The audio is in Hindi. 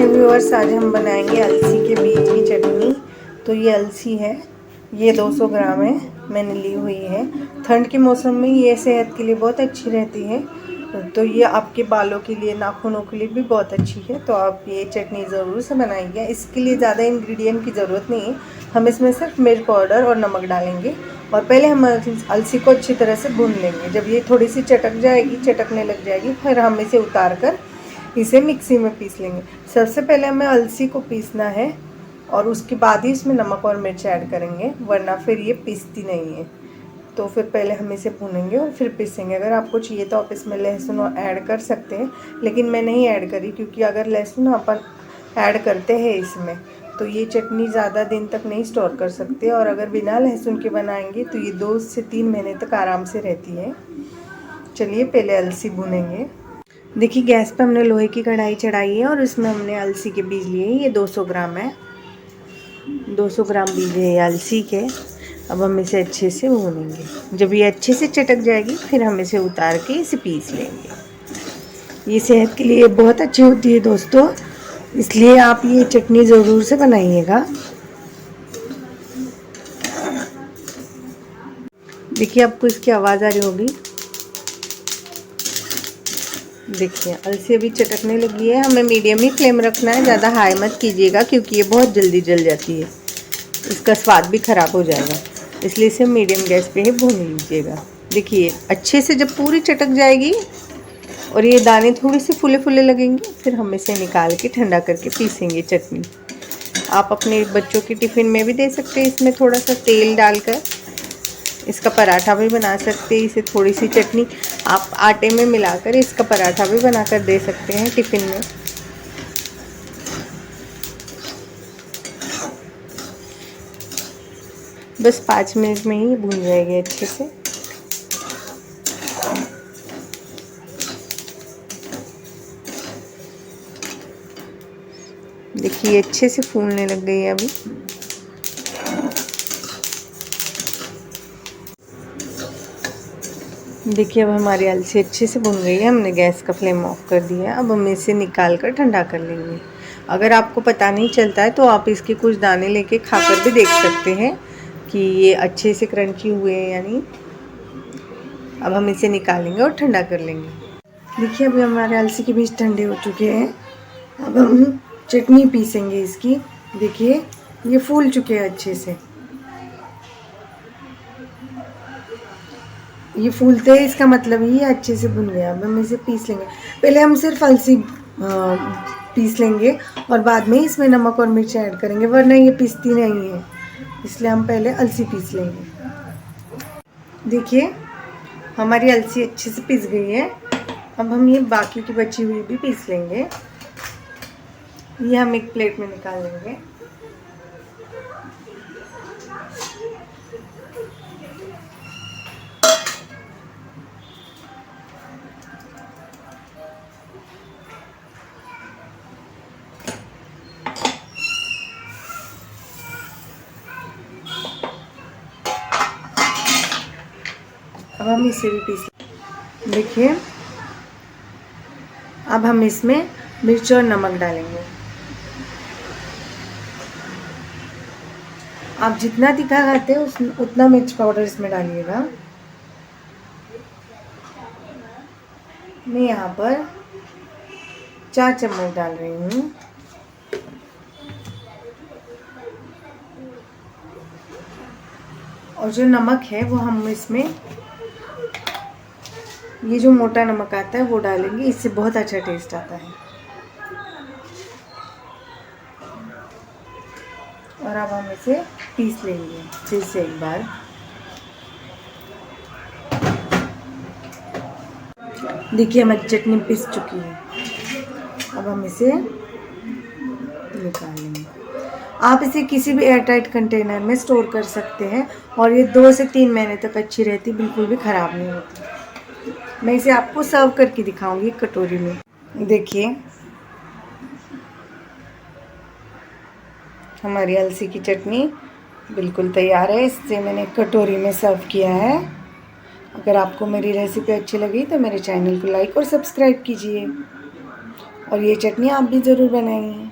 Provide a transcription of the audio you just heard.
व्यूअर्स, आज हम बनाएंगे अलसी के बीज की चटनी। तो ये अलसी है, ये 200 ग्राम है, मैंने ली हुई है। ठंड के मौसम में ये सेहत के लिए बहुत अच्छी रहती है। तो ये आपके बालों के लिए, नाखूनों के लिए भी बहुत अच्छी है। तो आप ये चटनी ज़रूर से बनाइए। इसके लिए ज़्यादा इंग्रेडिएंट की ज़रूरत नहीं है। हम इसमें सिर्फ मिर्च पाउडर और नमक डालेंगे और पहले हम अलसी को अच्छी तरह से भून लेंगे। जब ये थोड़ी सी चटकने लग जाएगी, फिर हम इसे उतार कर इसे मिक्सी में पीस लेंगे। सबसे पहले हमें अलसी को पीसना है और उसके बाद ही इसमें नमक और मिर्च ऐड करेंगे, वरना फिर ये पीसती नहीं है। तो फिर पहले हम इसे भूनेंगे और फिर पीसेंगे। अगर आपको चाहिए तो आप इसमें लहसुन ऐड कर सकते हैं, लेकिन मैं नहीं ऐड करी, क्योंकि अगर लहसुन अपन ऐड करते हैं इसमें तो ये चटनी ज़्यादा दिन तक नहीं स्टोर कर सकते, और अगर बिना लहसुन के बनाएंगे तो ये 2 से 3 महीने तक आराम से रहती है। चलिए पहले अलसी भूनेंगे। देखिए, गैस पे हमने लोहे की कढ़ाई चढ़ाई है और इसमें हमने अलसी के बीज लिए हैं। ये 200 ग्राम है, 200 ग्राम बीज है ये अलसी के। अब हम इसे अच्छे से भूनेंगे। जब ये अच्छे से चटक जाएगी, फिर हम इसे उतार के इसे पीस लेंगे। ये सेहत के लिए बहुत अच्छी होती है दोस्तों, इसलिए आप ये चटनी ज़रूर से बनाइएगा। देखिए, आपको इसकी आवाज़ आ रही होगी। देखिए, अलसी अभी चटकने लगी है। हमें मीडियम ही फ्लेम रखना है, ज़्यादा हाई मत कीजिएगा, क्योंकि ये बहुत जल्दी जल जाती है। इसका स्वाद भी ख़राब हो जाएगा, इसलिए इसे मीडियम गैस पे ही भून लीजिएगा। देखिए, अच्छे से जब पूरी चटक जाएगी और ये दाने थोड़े से फूले फूले लगेंगे, फिर हम इसे निकाल के ठंडा करके पीसेंगे चटनी। आप अपने बच्चों के टिफ़िन में भी दे सकते हैं। इसमें थोड़ा सा तेल डालकर इसका पराठा भी बना सकते हैं। इसे थोड़ी सी चटनी आप आटे में मिलाकर इसका पराठा भी बनाकर दे सकते हैं टिफ़िन में। बस 5 मिनट में ही भून जाएगी अच्छे से। देखिए, अच्छे से फूलने लग गई है अभी। देखिए, अब हमारी अलसी अच्छे से भुन गई है। हमने गैस का फ्लेम ऑफ कर दिया है। अब हम इसे निकाल कर ठंडा कर लेंगे। अगर आपको पता नहीं चलता है तो आप इसके कुछ दाने लेके खाकर भी देख सकते हैं कि ये अच्छे से क्रंची हुए हैं या नहीं। अब हम इसे निकालेंगे और ठंडा कर लेंगे। देखिए, अभी हमारे अलसी के बीज ठंडे हो चुके हैं। अब हम चटनी पीसेंगे इसकी। देखिए, ये फूल चुके हैं अच्छे से। ये फूलते हैं, इसका मतलब ये अच्छे से भुन गया। अब हम इसे पीस लेंगे। पहले हम सिर्फ अलसी पीस लेंगे और बाद में इसमें नमक और मिर्च ऐड करेंगे, वरना ये पीसती नहीं है। इसलिए हम पहले अलसी पीस लेंगे। देखिए, हमारी अलसी अच्छे से पीस गई है। अब हम ये बाकी की बची हुई भी पीस लेंगे। ये हम एक प्लेट में निकाल लेंगे। अब हम इसे भी पीस लेंगे। देखिए, अब हम इसमें मिर्च और नमक डालेंगे। आप जितना तीखा खाते हैं उतना मिर्च पाउडर इसमें डालिएगा। मैं यहाँ पर 4 चम्मच डाल रही हूँ। और जो नमक है वो हम इसमें, ये जो मोटा नमक आता है वो डालेंगे, इससे बहुत अच्छा टेस्ट आता है। और अब हम इसे पीस लेंगे फिर से एक बार। देखिए, हमारी चटनी पिस चुकी है। अब हम इसे निकाल लेंगे। आप इसे किसी भी एयरटाइट कंटेनर में स्टोर कर सकते हैं और ये 2 से 3 महीने तक अच्छी रहती, बिल्कुल भी ख़राब नहीं होती। मैं इसे आपको सर्व करके दिखाऊंगी कटोरी में। देखिए, हमारी अलसी की चटनी बिल्कुल तैयार है। इससे मैंने कटोरी में सर्व किया है। अगर आपको मेरी रेसिपी अच्छी लगी तो मेरे चैनल को लाइक और सब्सक्राइब कीजिए और ये चटनी आप भी ज़रूर बनाइए।